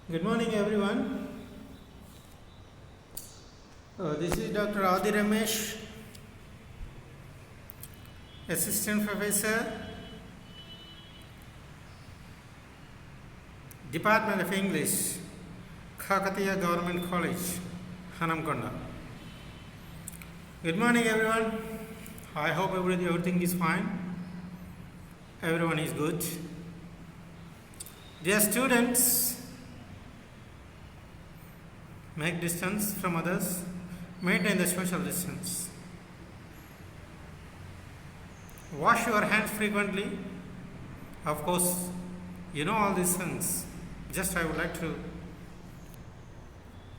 Good morning, everyone. This is Dr. Adi Ramesh, Assistant Professor, Department of English, Kakatiya Government College, Hanamkonda. Good morning, everyone. I hope everything is fine. Everyone is good. Dear students, make distance from others, maintain the social distance. Wash your hands frequently. Of course, you know all these things. Just I would like to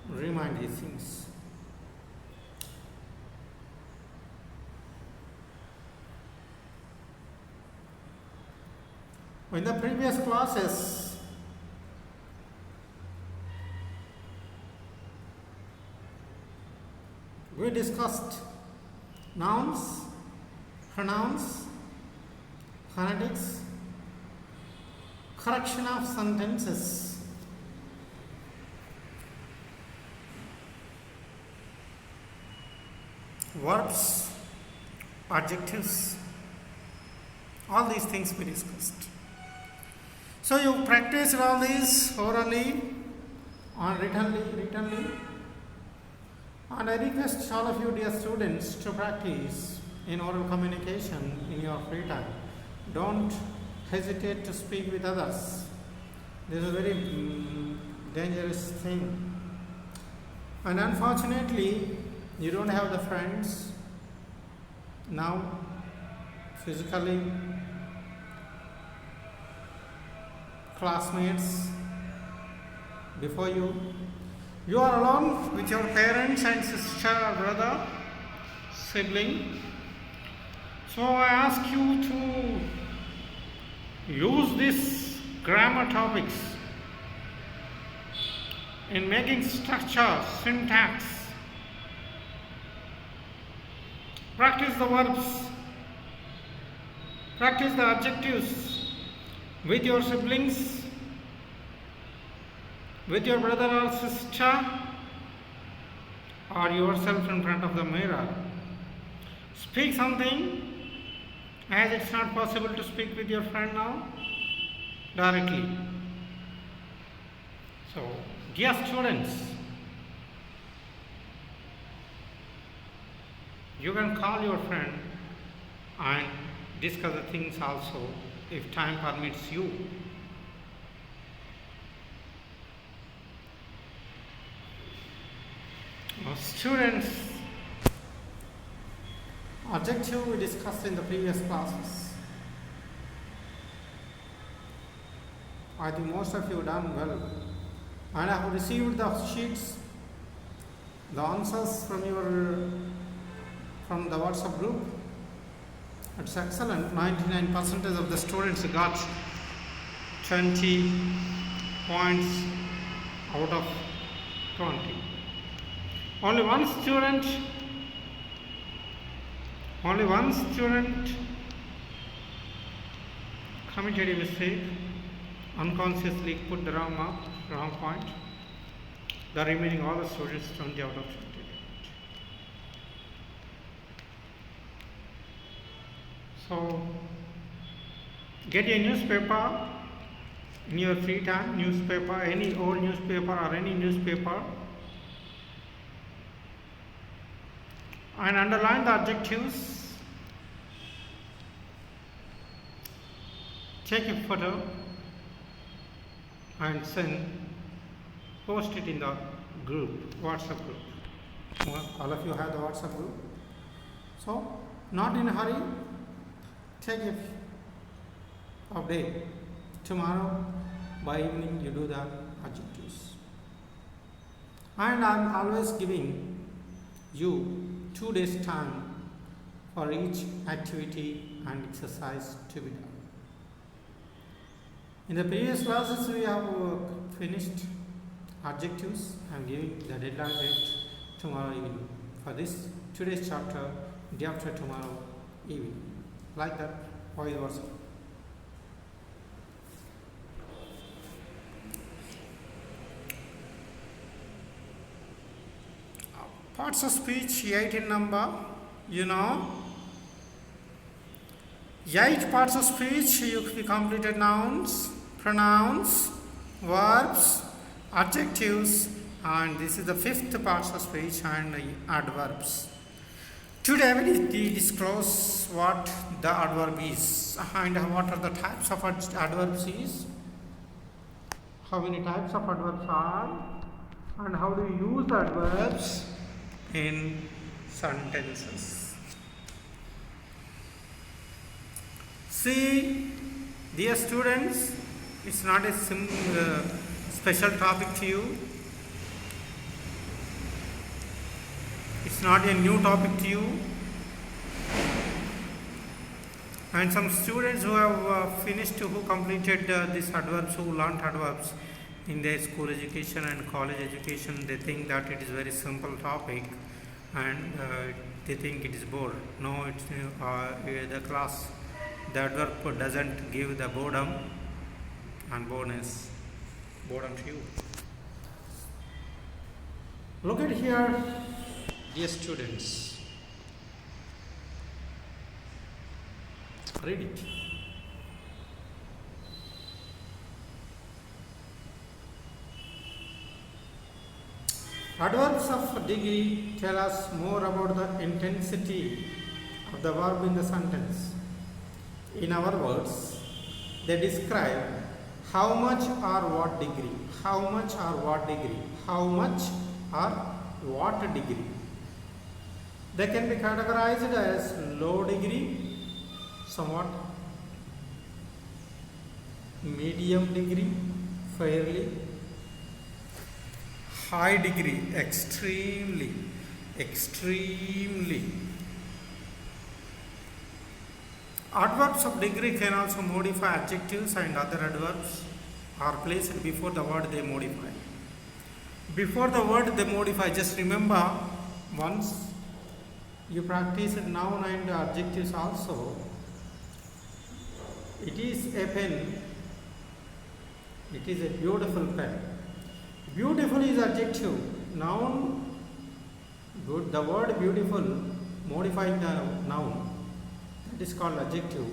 remind these things. In the previous classes, we discussed nouns, pronouns, phonetics, correction of sentences, verbs, adjectives, all these things we discussed. So you practiced all these orally or writtenly. And I request all of you dear students to practice in oral communication in your free time. Don't hesitate to speak with others. This is a very dangerous thing. And unfortunately, you don't have the friends now physically, classmates before you. You are alone with your parents and sister or brother, sibling. So I ask you to use these grammar topics in making structure, syntax. Practice the verbs, practice the adjectives with your siblings, with your brother or sister, or yourself in front of the mirror. Speak something, as it's not possible to speak with your friend now directly. So, dear students, you can call your friend and discuss the things also if time permits you. Students, adjective we discussed in the previous classes. I think most of you done well. And I have received the sheets, the answers from the WhatsApp group. It's excellent. 99% of the students got 20 points out of 20. Only one student committed a mistake, unconsciously put the wrong point. The remaining all the students 20 out of 20. So get a newspaper in your free time, any old newspaper or any newspaper, and underline the adjectives. Take a photo and post it in the group, WhatsApp group. All of you have the WhatsApp group. So, not in a hurry. Take a day. Tomorrow by evening you do the adjectives. And I am always giving you 2 days time for each activity and exercise to be done. In the previous classes we have finished adjectives. I am giving the deadline date tomorrow evening for this today's chapter, day after tomorrow evening. Like that, vice versa. Parts of speech, 8 in number. You know, 8 parts of speech. You completed nouns, pronouns, verbs, adjectives, and this is the 5th parts of speech and adverbs. Today we will disclose what the adverb is and what are the types of adverbs is, how many types of adverbs are, and how do you use the adverbs in sentences. See, dear students, it's not a special topic to you. It's not a new topic to you. And some students who have who completed these adverbs, who learnt adverbs in their school education and college education, they think that it is very simple topic and they think it is bored. No, it's the class, the adverb doesn't give the boredom and boredom to you. Look at here, dear students. Read it. Adverbs of degree tell us more about the intensity of the verb in the sentence. In our words, they describe how much or what degree, how much or what degree, how much or what degree. They can be categorized as low degree, somewhat, medium degree, fairly, high degree, extremely, extremely. Adverbs of degree can also modify adjectives and other adverbs are placed before the word they modify. Before the word they modify, just remember, once you practice noun and adjectives also, it is a pen, it is a beautiful pen. Beautiful is adjective. Noun, good, the word beautiful modifying the noun, that is called adjective.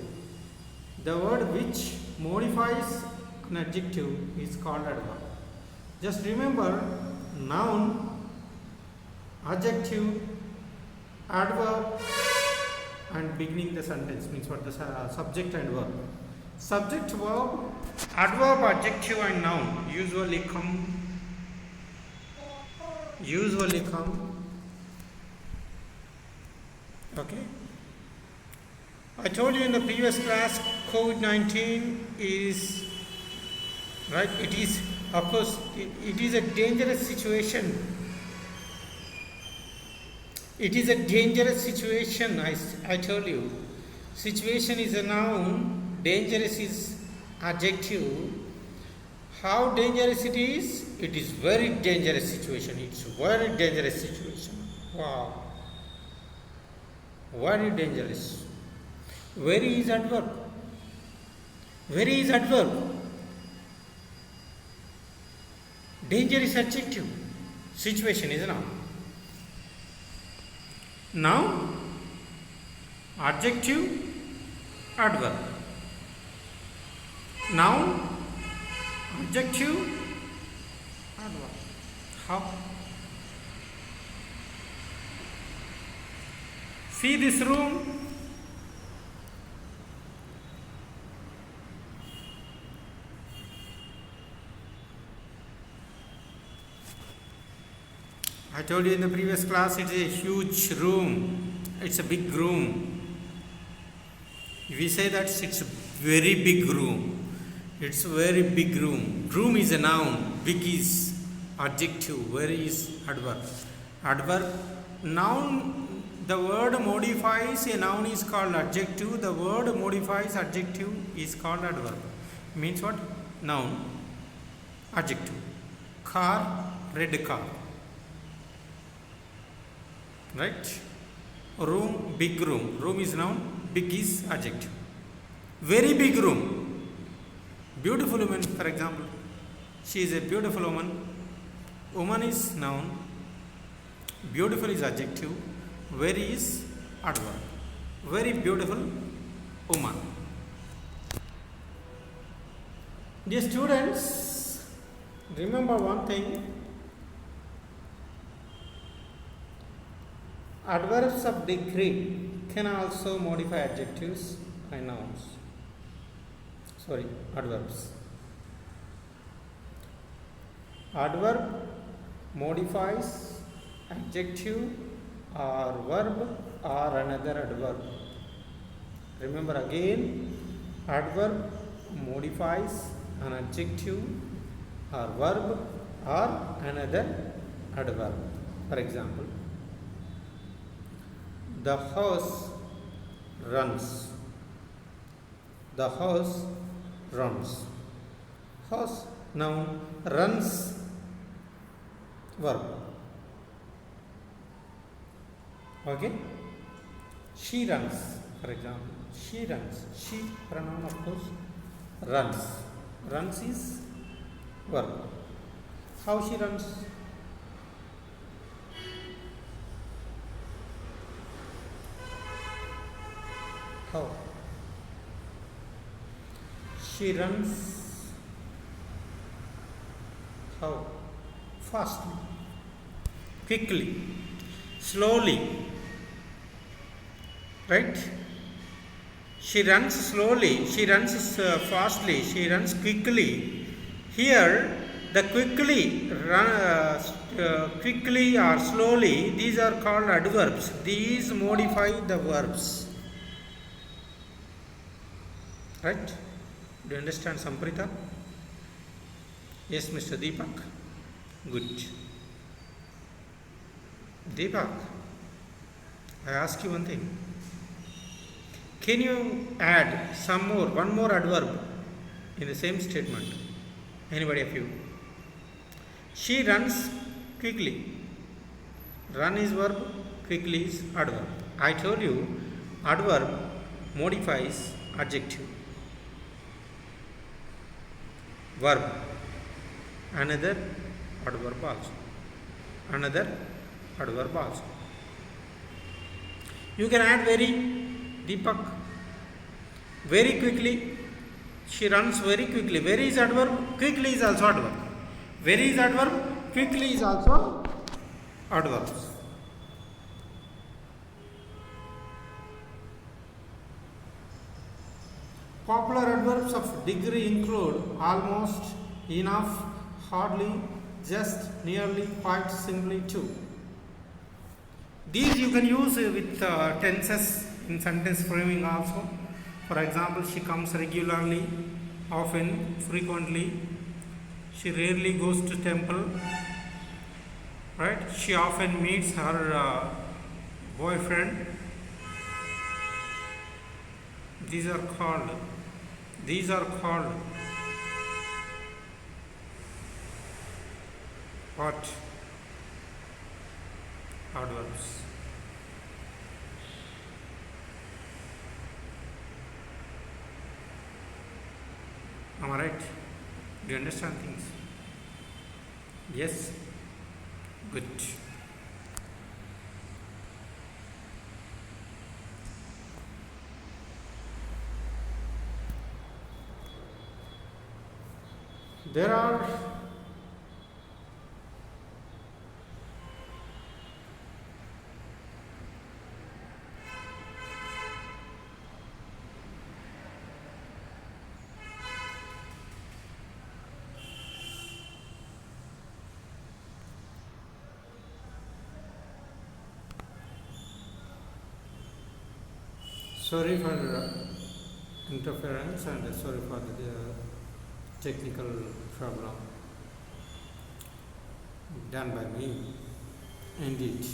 The word which modifies an adjective is called adverb. Just remember, noun, adjective, adverb, and beginning the sentence means what? The subject and verb. Subject, verb, adverb, adjective and noun usually come. Okay. I told you in the previous class, COVID-19 is, right, it is, of course, it is a dangerous situation. It is a dangerous situation, I told you. Situation is a noun, dangerous is adjective. How dangerous it is? It is very dangerous situation. It's very dangerous situation. Wow. Very dangerous. Very is adverb. Very is adverb. Danger is adjective. Situation is a noun. Noun, adjective, adverb. Noun, adjective, adverb. How? See this room. I told you in the previous class, it is a huge room. It's a big room. We say that it's a very big room. It's a very big room. Room is a noun. Big is adjective. Very is adverb. Adverb. Noun, the word modifies a noun is called adjective. The word modifies adjective is called adverb. Means what? Noun. Adjective. Car, red car. Right? Room, big room. Room is noun, big is adjective. Very big room. Beautiful woman, for example. She is a beautiful woman. Woman is noun. Beautiful is adjective. Very is adverb. Very beautiful woman. Dear students, remember one thing. Adverbs of degree can also modify adjectives and nouns. Sorry, adverbs. Adverb modifies adjective or verb or another adverb. Remember again, adverb modifies an adjective or verb or another adverb. For example, the horse runs. The horse runs. Horse noun, runs verb. Okay? She runs, for example. She runs. She pronoun of course. Runs. Runs is verb. How she runs? How? She runs how? Fastly, quickly, slowly, right? She runs slowly, she runs fastly, she runs quickly. Here, the quickly or slowly, these are called adverbs. These modify the verbs. Right? Do you understand, Samprita? Yes, Mr. Deepak. Good. Deepak, I ask you one thing. Can you add one more adverb in the same statement? Anybody of you? She runs quickly. Run is verb, quickly is adverb. I told you, adverb modifies adjective. Verb, another adverb also. Another adverb also. You can add very, Deepak, very quickly. She runs very quickly. Very is adverb, quickly is also adverb. Very is adverb, quickly is also adverbs. Popular adverbs of degree include almost, enough, hardly, just, nearly, quite, simply, too. These you can use with tenses in sentence framing also. For example, she comes regularly, often, frequently. She rarely goes to temple. Right? She often meets her boyfriend. These are called what? Adverbs. Am I right? Do you understand things? Yes? Good. There are sorry for interference and sorry for the technical problem done by me. Indeed.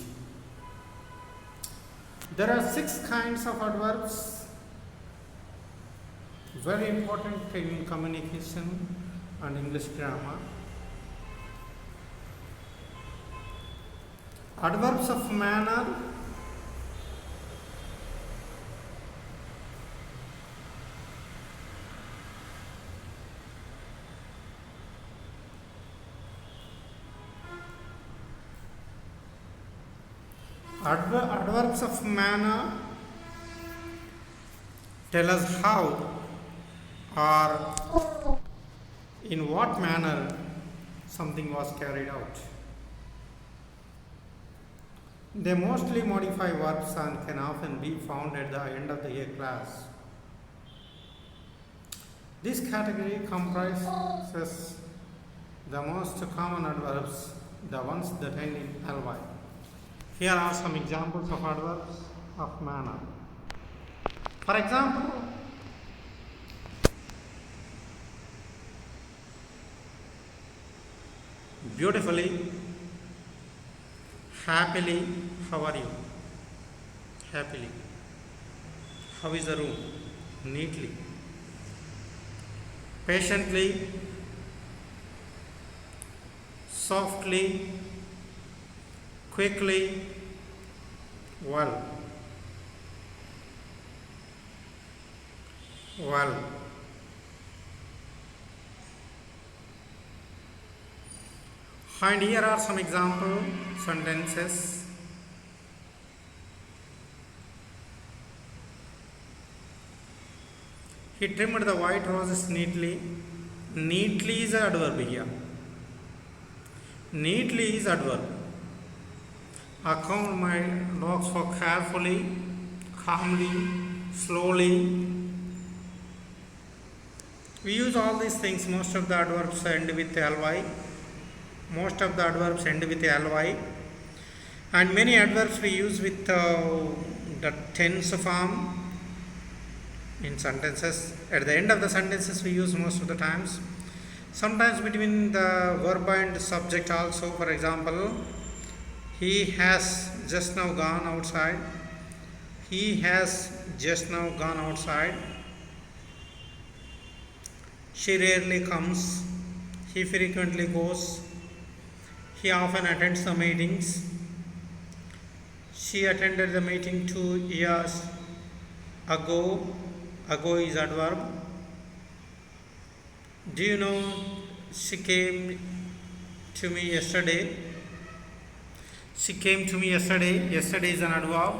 There are 6 kinds of adverbs, very important in communication and English grammar. Adverbs of manner, Adverbs of manner tell us how or in what manner something was carried out. They mostly modify verbs and can often be found at the end of the A class. This category comprises the most common adverbs, the ones that end in ly. Here are some examples of adverbs of manner. For example, beautifully, happily, how are you? Happily. How is the room? Neatly. Patiently, softly, quickly, well. Well. And here are some example sentences. He trimmed the white roses neatly. Neatly is adverb here. Neatly is adverb. Account my dogs for carefully, calmly, slowly. We use all these things. Most of the adverbs end with ly. Most of the adverbs end with ly. And many adverbs we use with the tense form in sentences. At the end of the sentences we use most of the times. Sometimes between the verb and subject also. For example, he has just now gone outside. He has just now gone outside. She rarely comes. He frequently goes. He often attends the meetings. She attended the meeting 2 years ago. Ago is adverb. Do you know she came to me yesterday? She came to me yesterday. Yesterday is an adverb.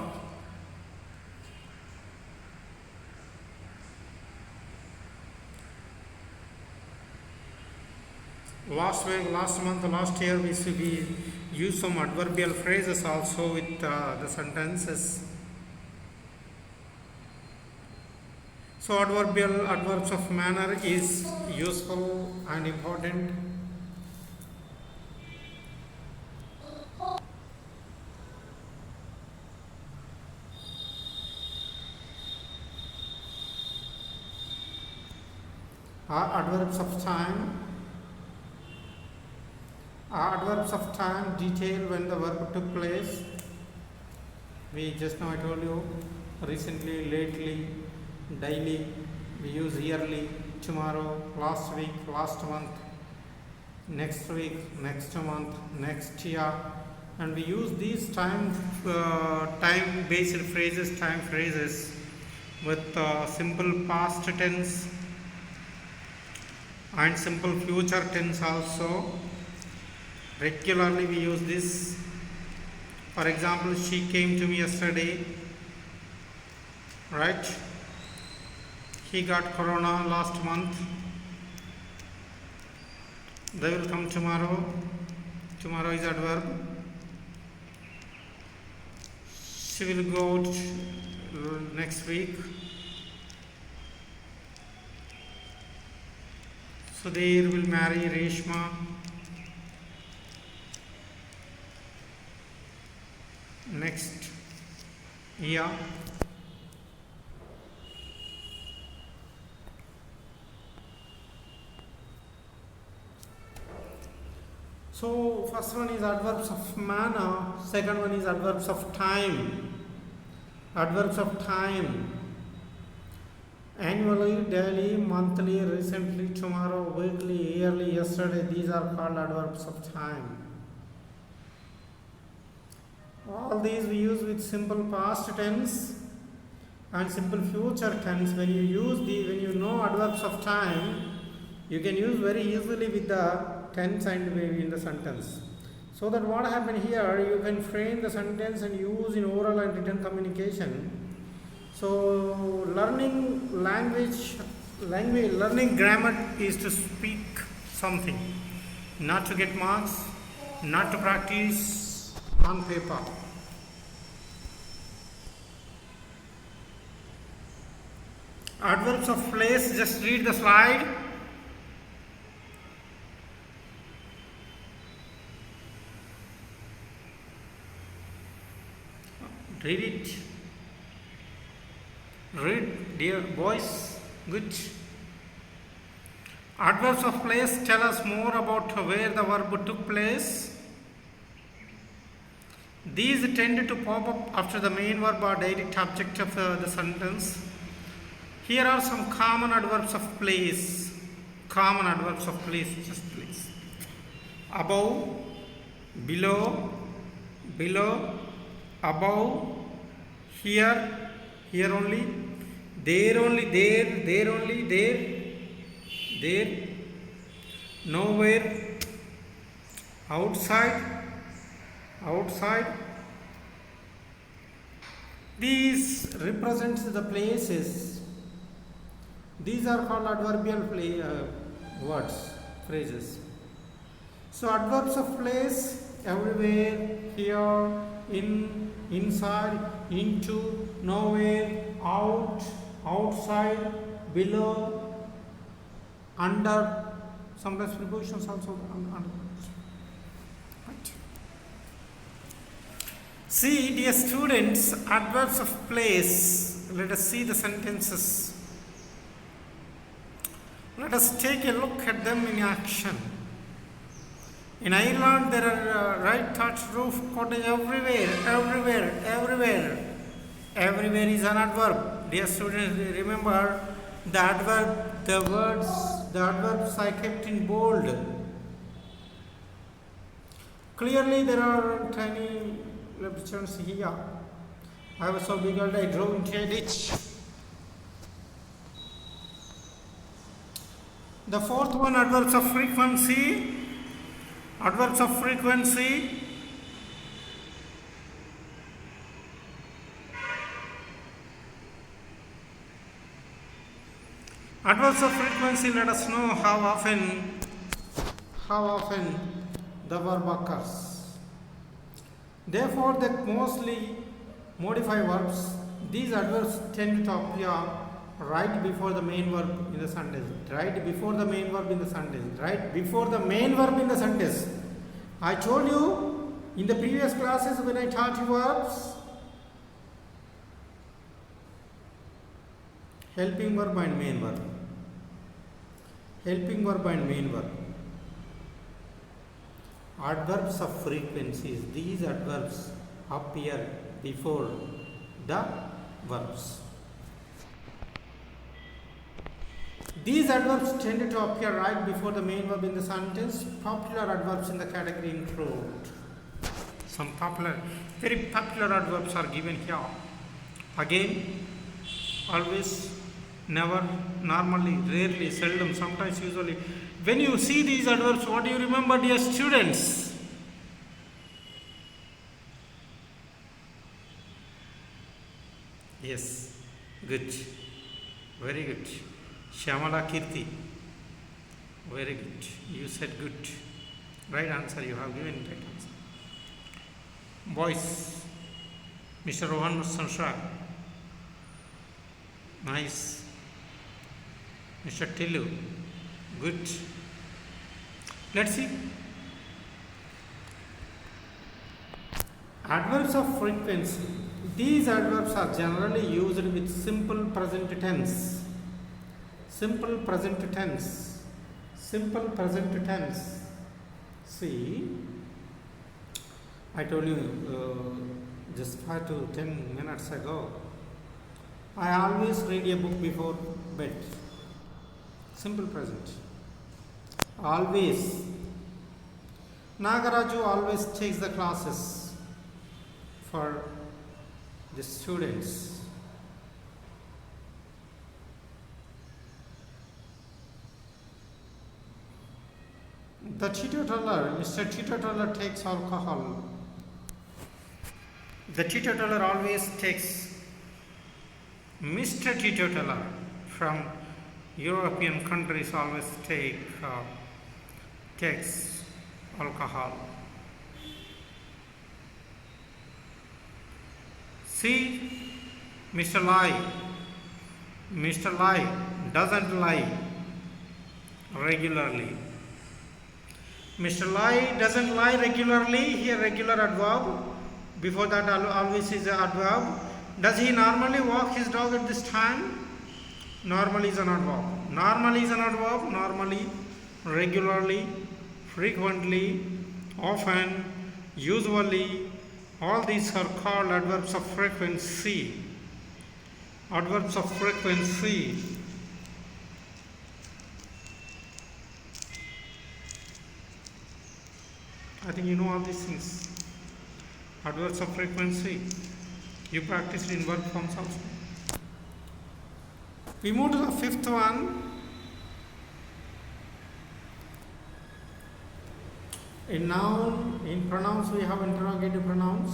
Last week, last month, last year we used some adverbial phrases also with the sentences. So adverbs of manner is useful and important. Adverbs of time. Adverbs of time detail when the verb took place. We just now I told you recently, lately, daily. We use yearly, tomorrow, last week, last month, next week, next month, next year, and we use these time-based phrases, time phrases with simple past tense and simple future tense also. Regularly we use this. For example, she came to me yesterday, right? He got corona last month. They will come tomorrow. Tomorrow is adverb. She will go next week. Sudhir will marry Reshma. Next year. So first one is adverbs of manner, second one is adverbs of time. Adverbs of time. Annually, daily, monthly, recently, tomorrow, weekly, yearly, yesterday, these are called adverbs of time. All these we use with simple past tense and simple future tense. When you know adverbs of time, you can use very easily with the tense and in the sentence. So that what happened here, you can frame the sentence and use in oral and written communication. So learning learning grammar is to speak something, not to get marks, not to practice on paper. Adverbs of place, just read the slide. Read it. Read, dear boys. Good. Adverbs of place tell us more about where the verb took place. These tend to pop up after the main verb or direct object of the sentence. Here are some common adverbs of place. Common adverbs of place, just place. Above, below, below, above, here, here only, there only, there only, there, nowhere, outside, outside. These represents the places. These are called adverbial words, phrases. So adverbs of place, everywhere, here, in, inside, into, nowhere, out, outside, below, under. Sometimes prepositions also under. Right. See, dear students, adverbs of place. Let us see the sentences. Let us take a look at them in action. In Ireland, there are right thatched roof cottage everywhere, everywhere, everywhere. Everywhere is an adverb. Dear students, remember the adverb, the adverbs I kept in bold. Clearly, there are tiny repetitions here. I was so big I drove into a ditch. The fourth one, adverbs of frequency. Adverbs of frequency. Adverbs of frequency let us know how often the verb occurs. Therefore, that mostly modify verbs. These adverbs tend to appear right before the main verb in the sentence. Right before the main verb in the sentence. Right before the main verb in the sentence. I told you in the previous classes when I taught you verbs, helping verb and main verb. Helping verb and main verb. Adverbs of frequencies. These adverbs appear before the verbs. These adverbs tend to appear right before the main verb in the sentence. Popular adverbs in the category include some very popular adverbs are given here. Again, always, never, normally, rarely, seldom, sometimes, usually. When you see these adverbs, what do you remember, dear students? Yes, good, very good. Shyamala Kirti, very good. You said good. Right answer, you have given right answer. Boys, Mr. Rohan Sanshak, nice. Mr. Tillu, good. Let's see. Adverbs of frequency. These adverbs are generally used with simple present tense. Simple present tense. Simple present tense. See, I told you just 5 to 10 minutes ago, I always read a book before bed. Simple present. Always. Nagaraju always takes the classes for the students. The teetotaler, Mr. Teetotaler takes alcohol. The teetotaler always takes. Mr. Teetotaler from European countries always takes alcohol. See, Mr. Lie doesn't lie regularly. Mr. Lie doesn't lie regularly. Here regular adverb. Before that always is an adverb. Does he normally walk his dog at this time? Normally is an adverb. Normally is an adverb. Normally, regularly, frequently, often, usually. All these are called adverbs of frequency. Adverbs of frequency. I think you know all these things. Adverbs of frequency. You practiced in verb forms also. We move to the fifth one. In noun, in pronouns we have interrogative pronouns.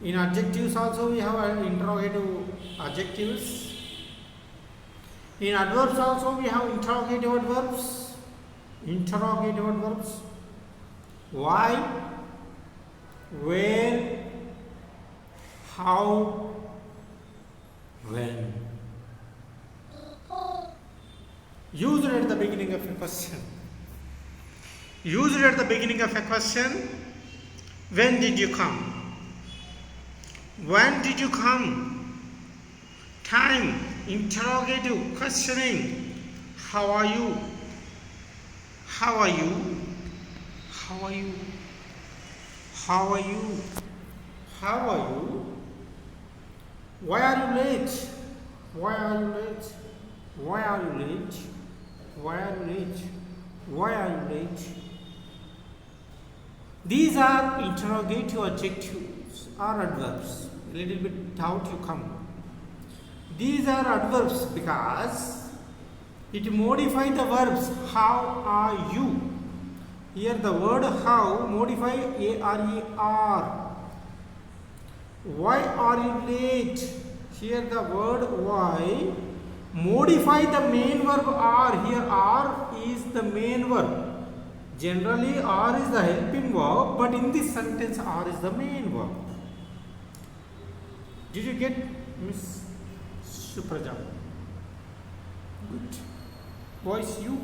In adjectives also we have interrogative adjectives. In adverbs also we have interrogative adverbs. Interrogative adverbs. Why, where, how, when. Used at the beginning of a question. Used at the beginning of a question. When did you come? When did you come? Time, interrogative, questioning. How are you? How are you? How are you? How are you? How are you? Why are you late? Why are you late? Why are you late? Why are you late? Why are you late? These are interrogative adjectives or adverbs. A little bit doubt you come. These are adverbs because it modifies the verbs. How are you? Here the word how modify A-R-E-R. Why are you late? Here the word why modify the main verb are. Here are is the main verb. Generally are is the helping verb, but in this sentence are is the main verb. Did you get, Miss Supraja? Good. Boys, you?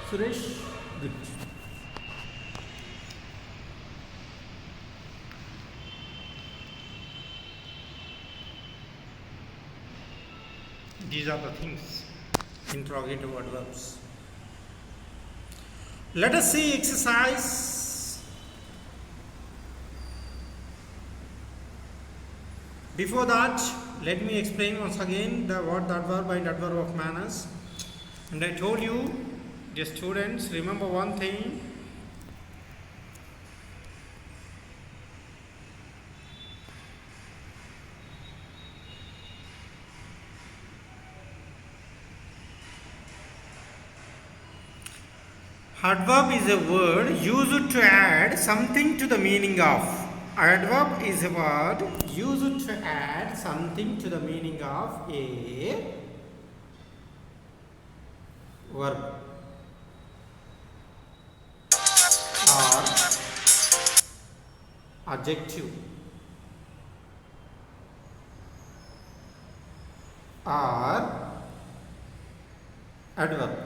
Suresh? Good. These are the things, interrogative adverbs. Let us see exercise. Before that, let me explain once again what the adverb and adverb of manners. And I told you, dear students, remember one thing. Adverb is a word used to add something to the meaning of. Adverb is a word used to add something to the meaning of a verb or adjective or adverb.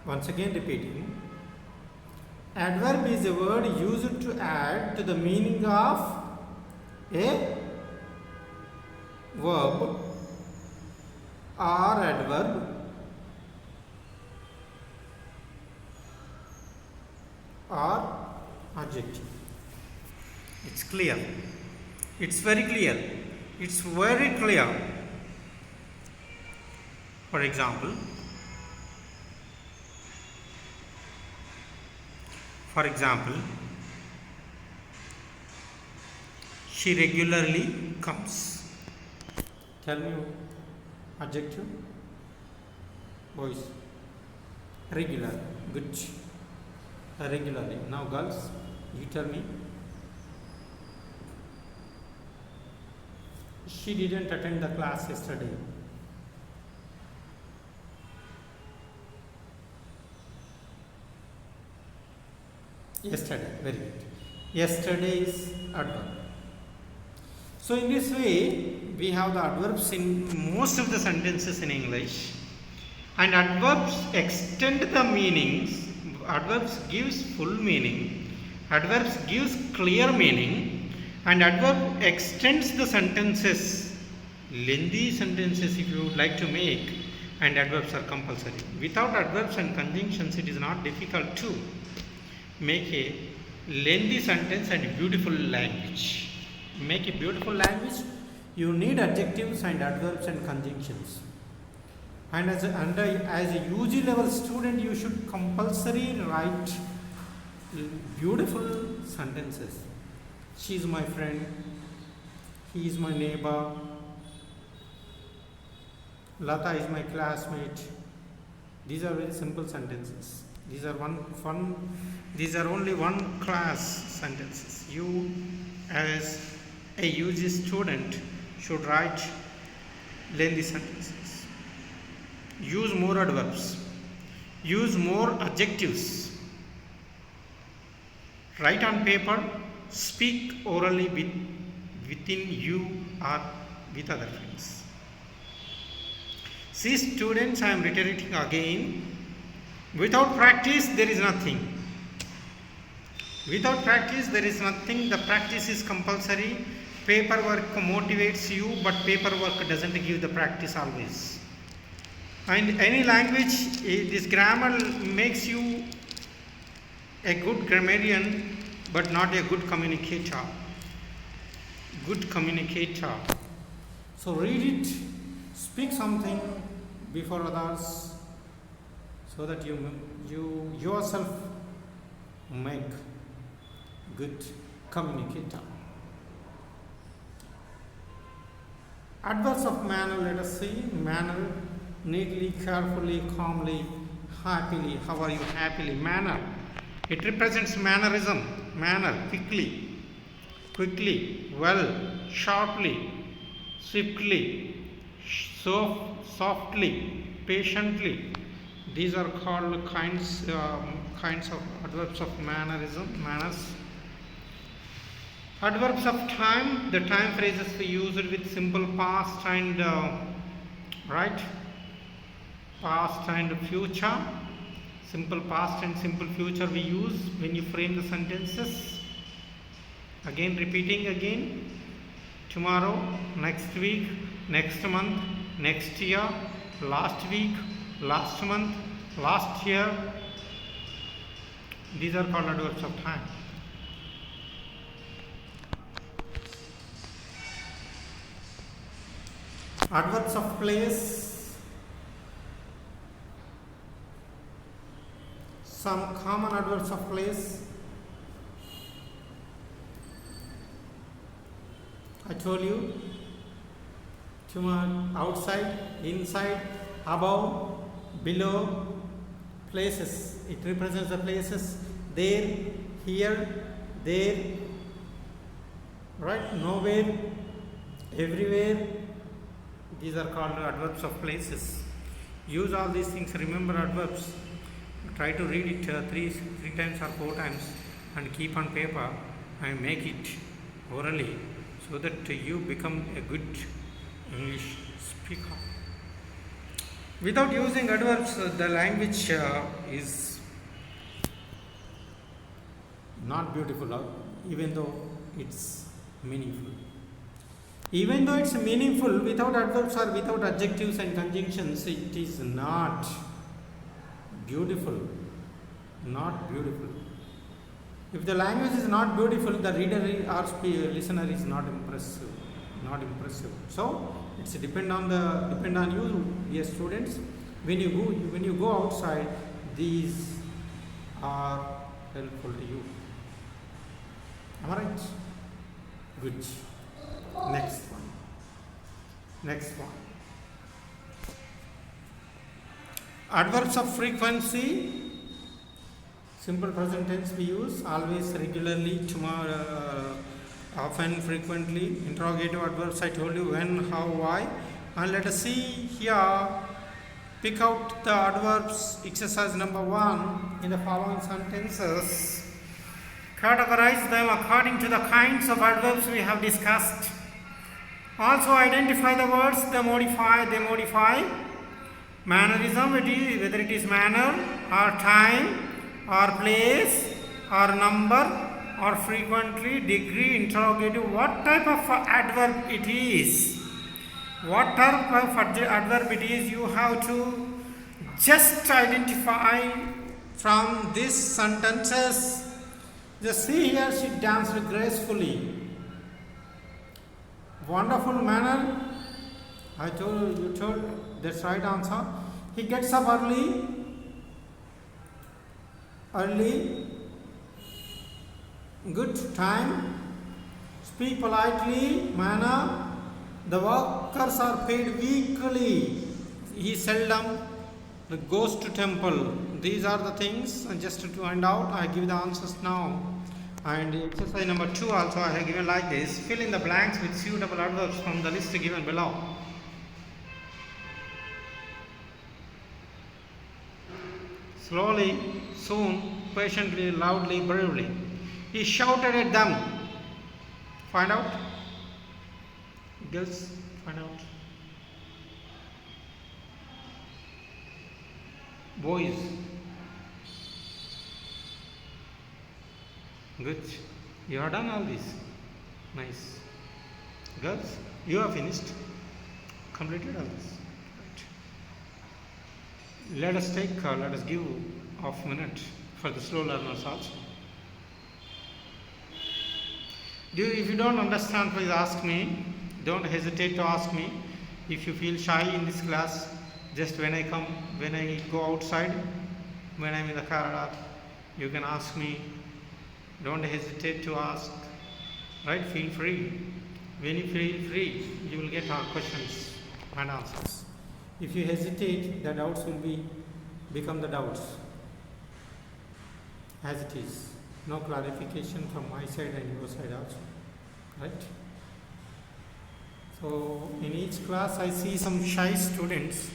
Once again repeating, adverb is a word used to add to the meaning of a verb or adverb or adjective. It's clear. It's very clear. It's very clear. For example, she regularly comes. Tell me Adjective. Boys. Regular. Good. Regularly. Now girls, you tell me. She didn't attend the class yesterday. Yesterday. Very good. Yesterday is adverb. So in this way, we have the adverbs in most of the sentences in English, and adverbs extend the meanings. Adverbs gives full meaning, adverbs gives clear meaning, and adverb extends the sentences, lengthy sentences if you would like to make, and adverbs are compulsory. Without adverbs and conjunctions, it is not difficult to make a lengthy sentence and beautiful language. Make a beautiful language, you need adjectives and adverbs and conjunctions. And as a UG level student, you should compulsory write beautiful sentences. She is my friend, he is my neighbor, Lata is my classmate. These are very simple sentences. These are only one class sentences. You as a UG student should write lengthy sentences. Use more adverbs. Use more adjectives. Write on paper. Speak orally within you or with other friends. See students, I am reiterating again. Without practice, there is nothing. Without practice, there is nothing. The practice is compulsory. Paperwork motivates you, but paperwork doesn't give the practice always. And any language, this grammar makes you a good grammarian, but not a good communicator. Good communicator. So read it, speak something before others, so that you yourself make good communicator. Adverbs of manner, let us see. Manner, neatly, carefully, calmly, happily. How are you happily? Manner. It represents mannerism. Manner, quickly, well, sharply, swiftly, softly, patiently. These are called kinds of adverbs of mannerism, manners. Adverbs of time, the time phrases we use it with simple past and past and future. Simple past and simple future we use when you frame the sentences. Again, repeating again. Tomorrow, next week, next month, next year, last week, last month, last year. These are called adverbs of time. Adverbs of place. Some common adverbs of place. I told you, outside, inside, above, below, places. It represents the places. There, here, there, right? Nowhere, everywhere. These are called adverbs of places. Use all these things. Remember adverbs. Try to read it three times or 4 times and keep on paper and make it orally, so that you become a good English speaker. Without using adverbs, the language is not beautiful, even though it's meaningful. Even though it's meaningful, without adverbs or without adjectives and conjunctions, it is not beautiful. Not beautiful. If the language is not beautiful, the reader or listener is not impressive. Not impressive. So it's depend on you, dear students. When you go outside, these are helpful to you. Am I right? Good. Next one. Adverbs of frequency, simple present tense we use, always, regularly, tomorrow, often, frequently. Interrogative adverbs I told you, when, how, why. And let us see here, pick out the adverbs, exercise number 1 in the following sentences. Categorize them according to the kinds of adverbs we have discussed. Also identify the words they modify. Mannerism, whether it is manner or time or place or number or frequently, degree, interrogative, what type of adverb it is. What type of adverb it is, you have to just identify from these sentences. Just see here, she danced gracefully. Wonderful manner. You told that's right answer. He gets up early. Good time. Speak politely. Manner. The workers are paid weekly. He seldom goes to temple. These are the things, and just to find out, I give the answers now. And exercise number 2 also I have given like this. Fill in the blanks with suitable adverbs from the list given below. Slowly, soon, patiently, loudly, bravely. He shouted at them. Find out. Girls, find out. Boys. Good. You have done all this. Nice. Girls, you have finished. Completed all this. Right. Let us give half a minute for the slow learners also. If you don't understand, please ask me. Don't hesitate to ask me. If you feel shy in this class, just when I go outside, when I'm in the corridor, you can ask me. Don't hesitate to ask. Right? Feel free. When you feel free, you will get our questions and answers. If you hesitate, the doubts will become the doubts. As it is. No clarification from my side and your side also. Right? So in each class I see some shy students.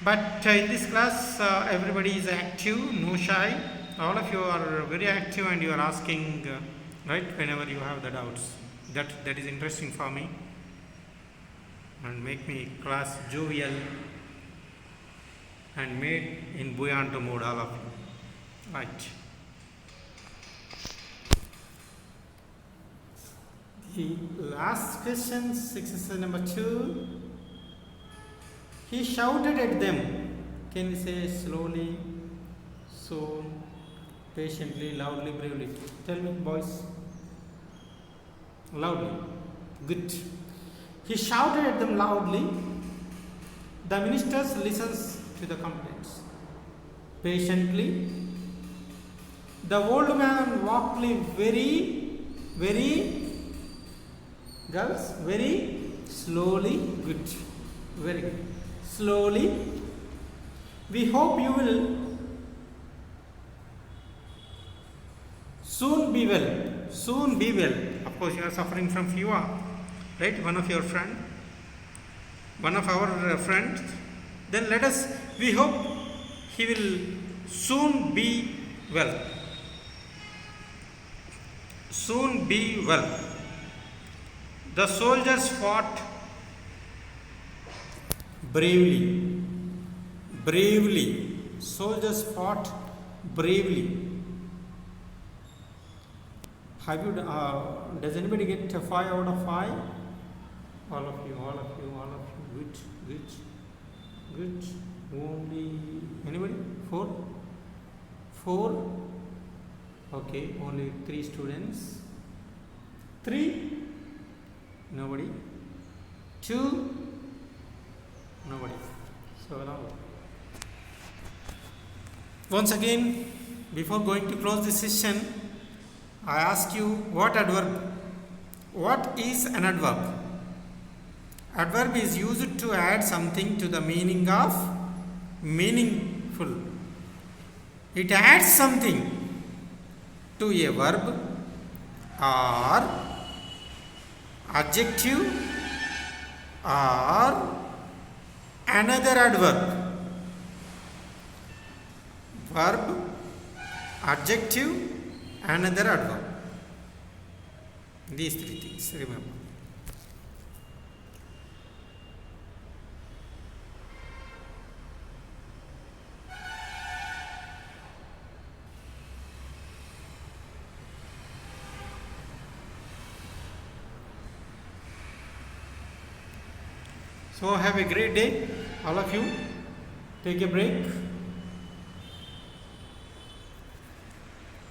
But in this class everybody is active, no shy. All of you are very active and you are asking right whenever you have the doubts. That is interesting for me and make me class jovial and made in buoyant mode, all of you. Right. The last question, exercise number 2. He shouted at them. Can we say slowly, soon, patiently, loudly, bravely? Tell me, boys. Loudly. Good. He shouted at them loudly. The minister listens to the complaints. Patiently. The old man walked very slowly. Good. Very good. Slowly. We hope you will soon be well. Soon be well. Of course, you are suffering from fever, right? One of our friends. Then we hope he will soon be well. Soon be well. The soldiers fought bravely. Soldiers fought bravely. Does anybody get 5 out of 5? All of you. Good. Only anybody? 4? Okay, only 3 students. 3? Nobody. 2? Nobody. So now, once again, before going to close this session, I ask you, what is an adverb? Adverb is used to add something to the meaning of meaningful. It adds something to a verb or adjective or another adverb. Verb, adjective, another adverb. These three things, remember. So have a great day, all of you. Take a break.